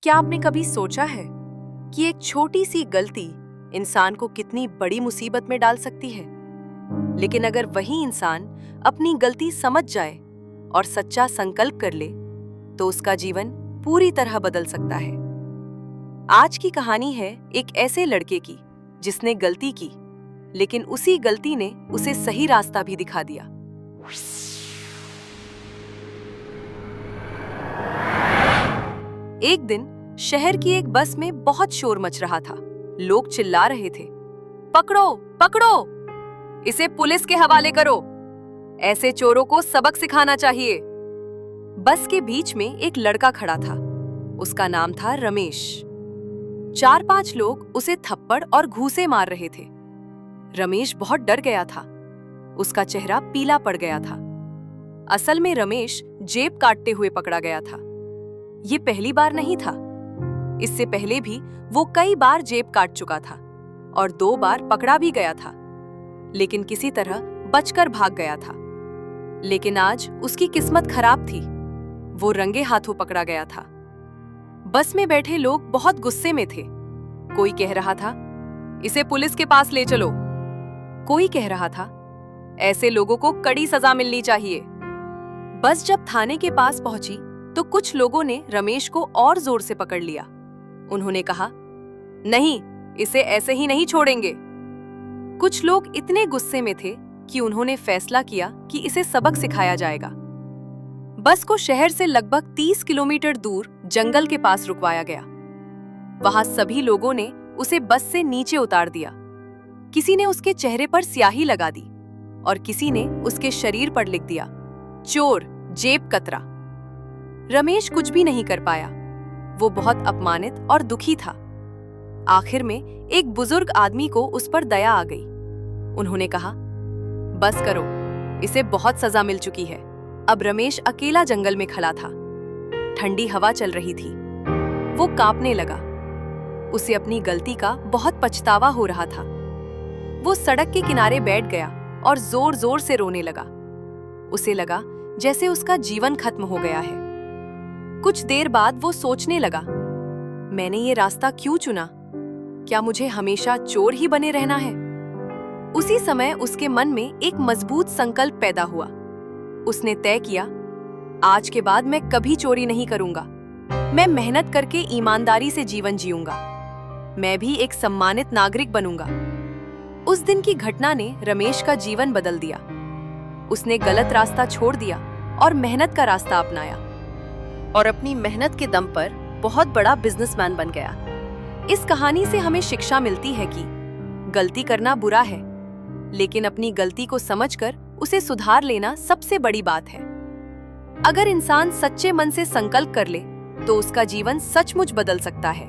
क्या आपने कभी सोचा है कि एक छोटी सी गलती इंसान को कितनी बड़ी मुसीबत में डाल सकती है? लेकिन अगर वही इंसान अपनी गलती समझ जाए और सच्चा संकल्प कर ले, तो उसका जीवन पूरी तरह बदल सकता है। आज की कहानी है एक ऐसे लड़के की जिसने गलती की, लेकिन उसी गलती ने उसे सही रास्ता भी दिखा दिया। एक दिन शहर की एक बस में बहुत शोर मच रहा था। लोग चिल्ला रहे थे, पकड़ो पकड़ो, इसे पुलिस के हवाले करो, ऐसे चोरों को सबक सिखाना चाहिए। बस के बीच में एक लड़का खड़ा था। उसका नाम था रमेश। 4-5 लोग उसे थप्पड़ और घूंसे मार रहे थे। रमेश बहुत डर गया था। उसका चेहरा पीला पड़ गया था। असल में रमेश जेब काटते हुए पकड़ा गया था। ये पहली बार नहीं था। इससे पहले भी वो कई बार जेब काट चुका था और 2 बार पकड़ा भी गया था, लेकिन किसी तरह बचकर भाग गया था। लेकिन आज उसकी किस्मत खराब थी। वो रंगे हाथों पकड़ा गया था। बस में बैठे लोग बहुत गुस्से में थे। कोई कह रहा था, इसे पुलिस के पास ले चलो। कोई कह रहा था, ऐसे लोगों को कड़ी सजा मिलनी चाहिए। बस जब थाने के पास पहुंची तो कुछ लोगों ने रमेश को और जोर से पकड़ लिया। उन्होंने कहा, नहीं, इसे ऐसे ही नहीं छोड़ेंगे। कुछ लोग इतने गुस्से में थे कि उन्होंने फैसला किया कि इसे सबक सिखाया जाएगा। बस को शहर से लगभग 30 किलोमीटर दूर जंगल के पास रुकवाया गया। वहां सभी लोगों ने उसे बस से नीचे उतार दिया। किसी ने उसके चेहरे पर स्याही लगा दी और किसी ने उसके शरीर पर लिख दिया, चोर, जेब कतरा। रमेश कुछ भी नहीं कर पाया। वो बहुत अपमानित और दुखी था। आखिर में एक बुजुर्ग आदमी को उस पर दया आ गई। उन्होंने कहा, बस करो, इसे बहुत सजा मिल चुकी है। अब रमेश अकेला जंगल में खड़ा था। ठंडी हवा चल रही थी। वो कांपने लगा। उसे अपनी गलती का बहुत पछतावा हो रहा था। वो सड़क के किनारे बैठ गया और जोर जोर से रोने लगा। उसे लगा जैसे उसका जीवन खत्म हो गया है। कुछ देर बाद वो सोचने लगा, मैंने ये रास्ता क्यों चुना? क्या मुझे हमेशा चोर ही बने रहना है? उसी समय उसके मन में एक मजबूत संकल्प पैदा हुआ। उसने तय किया, आज के बाद मैं कभी चोरी नहीं करूंगा। मैं मेहनत करके ईमानदारी से जीवन जीऊंगा। मैं भी एक सम्मानित नागरिक बनूंगा। उस दिन की घटना ने रमेश का जीवन बदल दिया। उसने गलत रास्ता छोड़ दिया और मेहनत का रास्ता अपनाया और अपनी मेहनत के दम पर बहुत बड़ा बिजनेसमैन बन गया। इस कहानी से हमें शिक्षा मिलती है कि गलती करना बुरा है, लेकिन अपनी गलती को समझकर उसे सुधार लेना सबसे बड़ी बात है। अगर इंसान सच्चे मन से संकल्प कर ले, तो उसका जीवन सचमुच बदल सकता है।